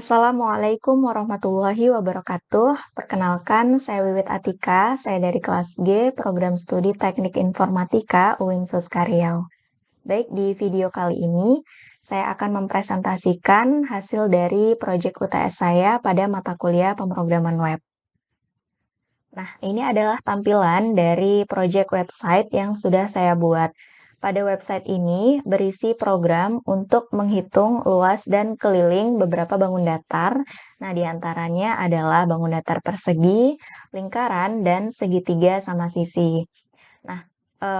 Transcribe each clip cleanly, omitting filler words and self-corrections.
Assalamualaikum warahmatullahi wabarakatuh. Perkenalkan, saya Wiwit Atika. Saya dari kelas G, Program Studi Teknik Informatika UIN SUSKA Riau. Baik, di video kali ini saya akan mempresentasikan hasil dari proyek UTS saya pada mata kuliah pemrograman web. Nah, ini adalah tampilan dari proyek website yang sudah saya buat. Pada website ini berisi program untuk menghitung luas dan keliling beberapa bangun datar. Nah, diantaranya adalah bangun datar persegi, lingkaran, dan segitiga sama sisi. Nah,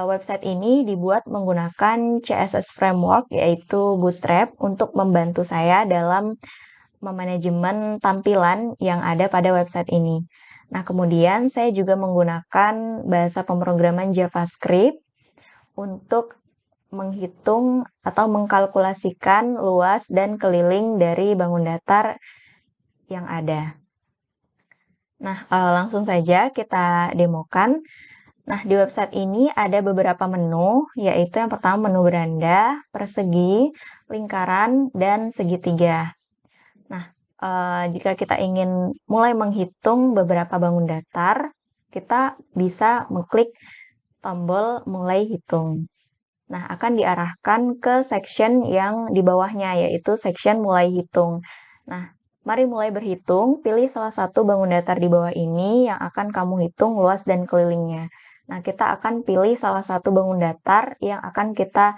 website ini dibuat menggunakan CSS Framework, yaitu Bootstrap, untuk membantu saya dalam memanajemen tampilan yang ada pada website ini. Nah, kemudian saya juga menggunakan bahasa pemrograman JavaScript untuk menghitung atau mengkalkulasikan luas dan keliling dari bangun datar yang ada. Nah, langsung saja kita demokan. Nah, di website ini ada beberapa menu, yaitu yang pertama menu beranda, persegi, lingkaran, dan segitiga. Nah, jika kita ingin mulai menghitung beberapa bangun datar, kita bisa mengklik tombol mulai hitung. Nah, akan diarahkan ke section yang di bawahnya, yaitu section mulai hitung. Nah, mari mulai berhitung, pilih salah satu bangun datar di bawah ini yang akan kamu hitung luas dan kelilingnya. Nah, kita akan pilih salah satu bangun datar yang akan kita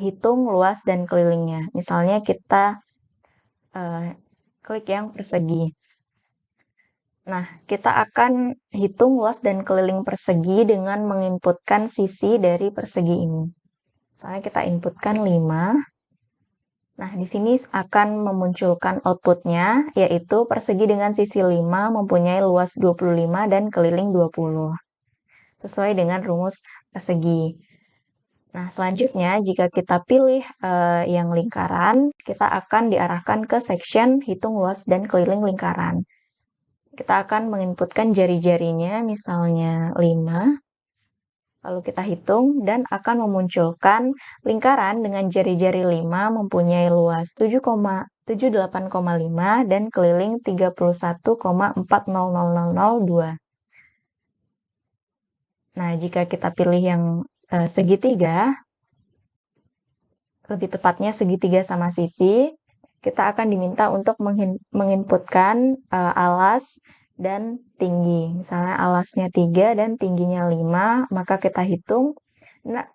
hitung luas dan kelilingnya. Misalnya kita klik yang persegi. Nah, kita akan hitung luas dan keliling persegi dengan menginputkan sisi dari persegi ini. Misalnya kita inputkan 5. Nah, di sini akan memunculkan outputnya, yaitu persegi dengan sisi 5 mempunyai luas 25 dan keliling 20. Sesuai dengan rumus persegi. Nah, selanjutnya jika kita pilih yang lingkaran, kita akan diarahkan ke section hitung luas dan keliling lingkaran. Kita akan menginputkan jari-jarinya, misalnya 5. Lalu kita hitung dan akan memunculkan lingkaran dengan jari-jari 5 mempunyai luas 78,5 dan keliling 31,400002. Nah, jika kita pilih yang segitiga, lebih tepatnya segitiga sama sisi, kita akan diminta untuk menginputkan alas dan tinggi. Misalnya alasnya 3 dan tingginya 5, maka kita hitung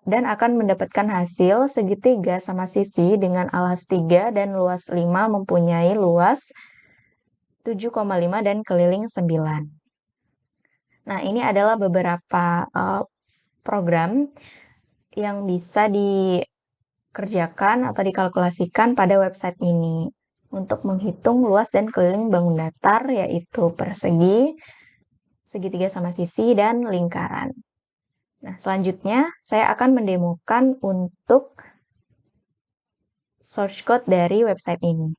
dan akan mendapatkan hasil segitiga sama sisi dengan alas 3 dan luas 5 mempunyai luas 7,5 dan keliling 9. Nah, ini adalah beberapa program yang bisa dikerjakan atau dikalkulasikan pada website ini untuk menghitung luas dan keliling bangun datar, yaitu persegi, segitiga sama sisi, dan lingkaran. Nah, selanjutnya saya akan mendemokan untuk source code dari website ini.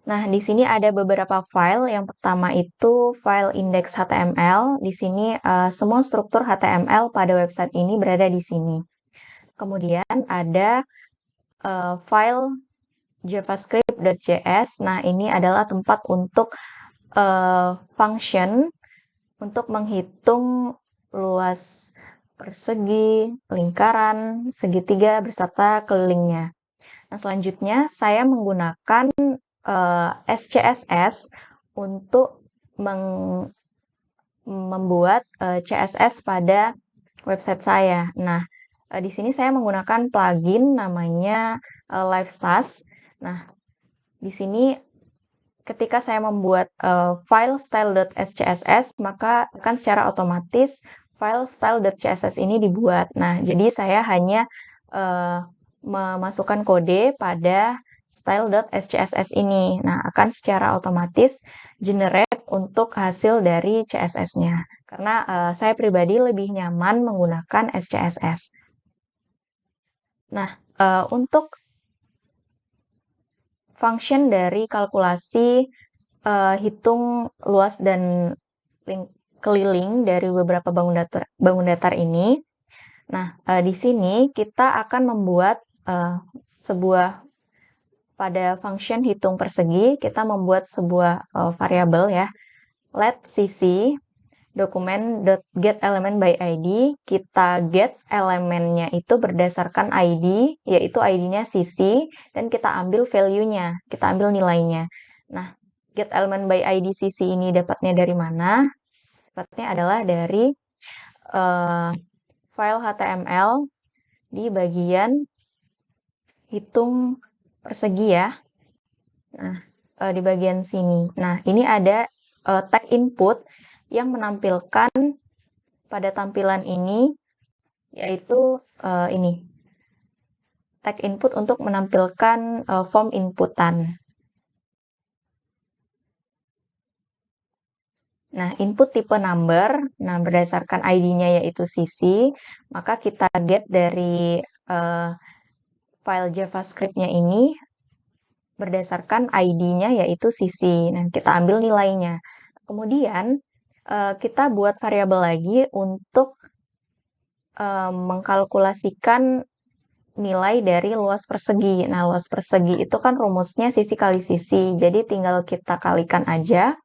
Nah, di sini ada beberapa file. Yang pertama itu file index.html. Di sini semua struktur HTML pada website ini berada di sini. Kemudian ada file javascript.js. Nah, ini adalah tempat untuk function untuk menghitung luas persegi, lingkaran, segitiga beserta kelilingnya. Nah, selanjutnya saya menggunakan SCSS untuk membuat CSS pada website saya. Nah, di sini saya menggunakan plugin namanya LiveSass. Nah, di sini ketika saya membuat file style.scss, maka akan secara otomatis file style.css ini dibuat. Nah, jadi saya hanya memasukkan kode pada style.scss ini. Nah, akan secara otomatis generate untuk hasil dari CSS-nya. Karena saya pribadi lebih nyaman menggunakan SCSS. Nah, untuk function dari kalkulasi hitung luas dan keliling dari beberapa bangun datar ini. Nah, di sini kita akan membuat pada function hitung persegi, kita membuat sebuah variabel ya. Let cc document.getElementById, kita get elemennya itu berdasarkan ID, yaitu ID-nya cc, dan kita ambil value-nya, kita ambil nilainya. Nah, getElementById cc ini dapatnya dari mana? Dapatnya adalah dari file HTML di bagian hitung persegi ya. Nah, di bagian sini. Nah, ini ada tag input yang menampilkan pada tampilan ini, yaitu ini. Tag input untuk menampilkan form inputan. Nah, input tipe number, nah berdasarkan ID-nya yaitu cc, maka kita get dari file JavaScript-nya ini berdasarkan ID-nya yaitu cc. Nah, kita ambil nilainya. Kemudian, kita buat variabel lagi untuk mengkalkulasikan nilai dari luas persegi. Nah, luas persegi itu kan rumusnya sisi kali sisi. Jadi, tinggal kita kalikan aja.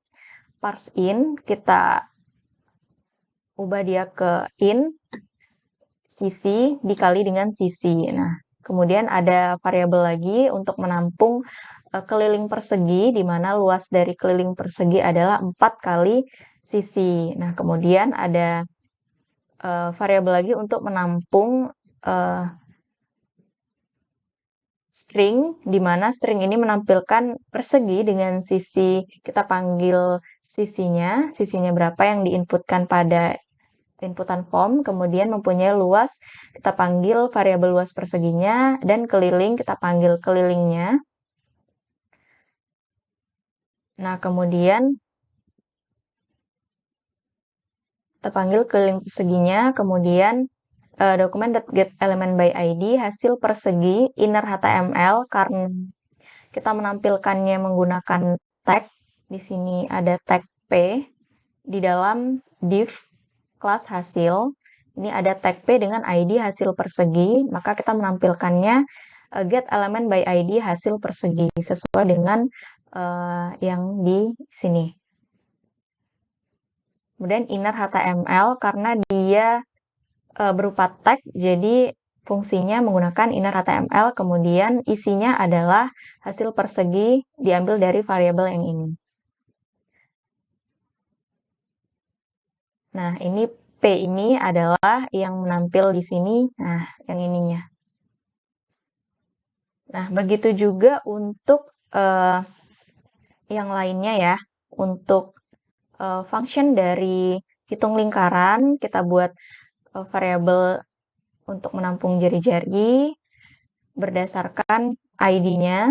Parse in, kita ubah dia ke in, sisi dikali dengan sisi. Nah, kemudian ada variabel lagi untuk menampung keliling persegi, di mana luas dari keliling persegi adalah 4 kali sisi. Nah, kemudian ada variabel lagi untuk menampung string, di mana string ini menampilkan persegi dengan sisi, kita panggil sisinya berapa yang diinputkan pada inputan form, kemudian mempunyai luas, kita panggil variabel luas perseginya, dan keliling, kita panggil kelilingnya. Nah, kemudian kita panggil keliling perseginya, kemudian document.getElementById hasil persegi inner HTML, karena kita menampilkannya menggunakan tag. Di sini ada tag p di dalam div kelas hasil. Ini ada tag p dengan ID hasil persegi, maka kita menampilkannya getElementById hasil persegi sesuai dengan yang di sini. Kemudian inner HTML karena dia berupa tag, jadi fungsinya menggunakan inner HTML, kemudian isinya adalah hasil persegi diambil dari variabel yang ini. Nah, ini P ini adalah yang menampil di sini, nah yang ininya. Nah, begitu juga untuk yang lainnya ya, untuk function dari hitung lingkaran, kita buat variabel untuk menampung jari-jari berdasarkan ID-nya.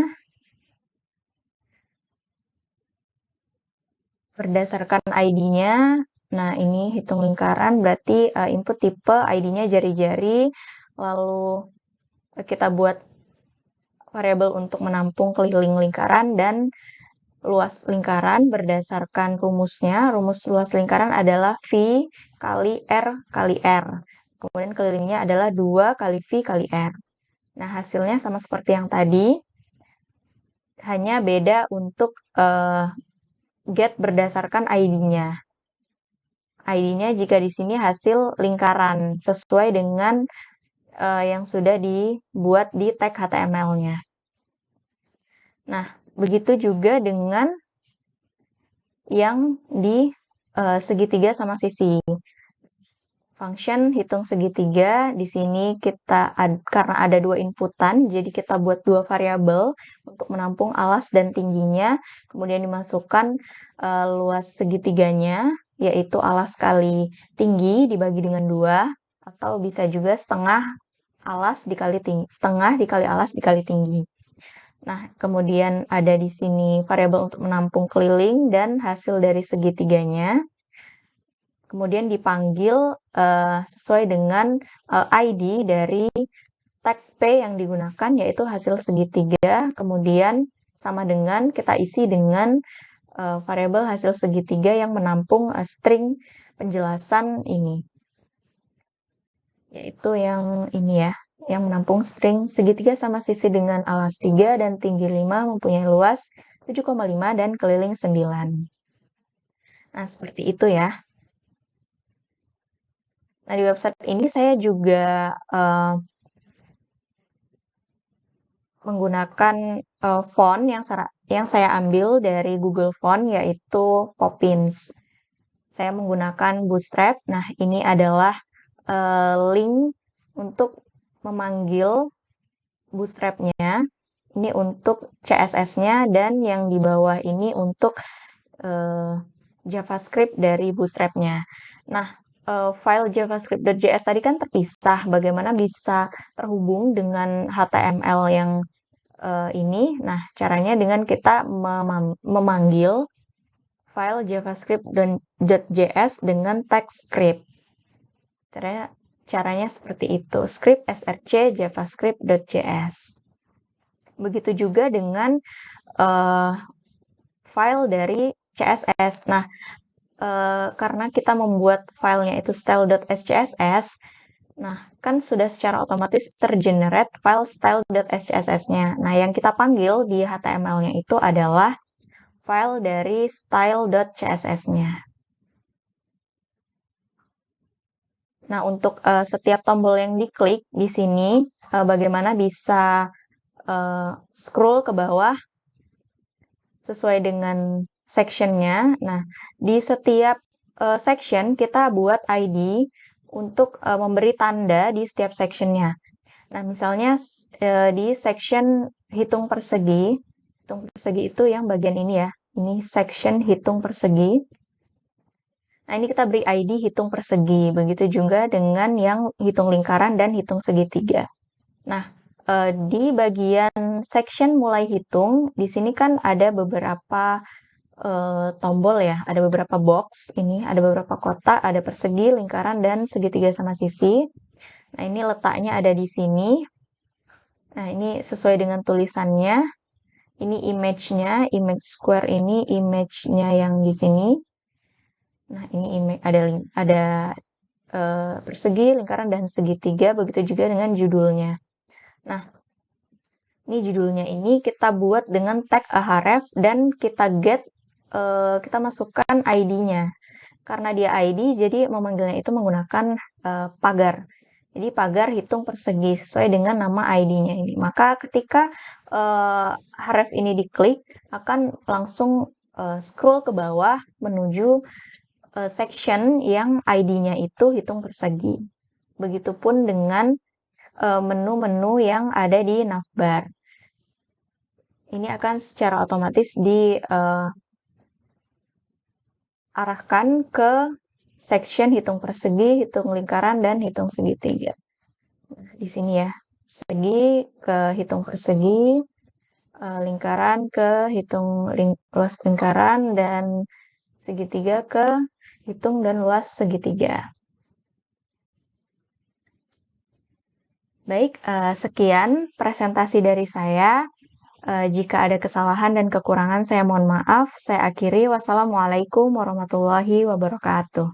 Berdasarkan ID-nya, nah ini hitung lingkaran berarti input tipe ID-nya jari-jari, lalu kita buat variabel untuk menampung keliling lingkaran dan luas lingkaran berdasarkan rumusnya. Rumus luas lingkaran adalah V kali R kali R. Kemudian kelilingnya adalah 2 kali V kali R. Nah, hasilnya sama seperti yang tadi, hanya beda untuk get berdasarkan ID-nya. ID-nya jika di sini hasil lingkaran, sesuai dengan yang sudah dibuat di tag HTML-nya. Nah, begitu juga dengan yang di segitiga sama sisi. Function hitung segitiga, di sini kita karena ada 2 inputan, jadi kita buat 2 variabel untuk menampung alas dan tingginya, kemudian dimasukkan luas segitiganya, yaitu alas kali tinggi dibagi dengan 2, atau bisa juga setengah alas dikali tinggi, setengah dikali alas dikali tinggi. Nah, kemudian ada di sini variabel untuk menampung keliling dan hasil dari segitiganya. Kemudian dipanggil sesuai dengan ID dari tag P yang digunakan, yaitu hasil segitiga, kemudian sama dengan kita isi dengan variabel hasil segitiga yang menampung string penjelasan ini, yaitu yang ini ya, yang menampung string segitiga sama sisi dengan alas 3 dan tinggi 5 mempunyai luas 7,5 dan keliling 9. Nah, seperti itu ya. Nah, di website ini saya juga menggunakan font yang saya ambil dari Google Font, yaitu Poppins. Saya menggunakan Bootstrap. Nah, ini adalah link untuk memanggil Bootstrap-nya. Ini untuk CSS-nya, dan yang di bawah ini untuk JavaScript dari Bootstrap-nya. Nah, file javascript.js tadi kan terpisah. Bagaimana bisa terhubung dengan HTML yang ini? Nah, caranya dengan kita memanggil file javascript.js dengan TypeScript. Caranya seperti itu. Script src javascript.js. Begitu juga dengan file dari CSS. Nah, karena kita membuat filenya itu style.scss, nah kan sudah secara otomatis tergenerate file style.scss-nya. Nah, yang kita panggil di HTML-nya itu adalah file dari style.css-nya. Nah, untuk setiap tombol yang diklik di sini, bagaimana bisa scroll ke bawah sesuai dengan section-nya. Nah, di setiap section kita buat ID untuk memberi tanda di setiap section-nya. Nah, misalnya di section hitung persegi itu yang bagian ini ya. Ini section hitung persegi. Nah, ini kita beri ID hitung persegi. Begitu juga dengan yang hitung lingkaran dan hitung segitiga. Nah, di bagian section mulai hitung, di sini kan ada beberapa tombol ya, ada beberapa box, ini ada beberapa kotak, ada persegi, lingkaran, dan segitiga sama sisi. Nah, ini letaknya ada di sini. Nah, ini sesuai dengan tulisannya. Ini image-nya, image square ini image-nya yang di sini. Nah, ini ada persegi, lingkaran, dan segitiga, begitu juga dengan judulnya. Nah, ini judulnya ini kita buat dengan tag ahref dan kita kita masukkan ID-nya. Karena dia ID, jadi memanggilnya itu menggunakan pagar. Jadi pagar hitung persegi sesuai dengan nama ID-nya ini. Maka ketika href ini diklik, akan langsung scroll ke bawah menuju section yang ID-nya itu hitung persegi. Begitupun dengan menu-menu yang ada di navbar. Ini akan secara otomatis diarahkan ke section hitung persegi, hitung lingkaran, dan hitung segitiga. Nah, di sini ya, segi ke hitung persegi, lingkaran ke hitung luas lingkaran, dan segitiga ke hitung dan luas segitiga. Baik, sekian presentasi dari saya. Jika ada kesalahan dan kekurangan, saya mohon maaf. Saya akhiri. Wassalamualaikum warahmatullahi wabarakatuh.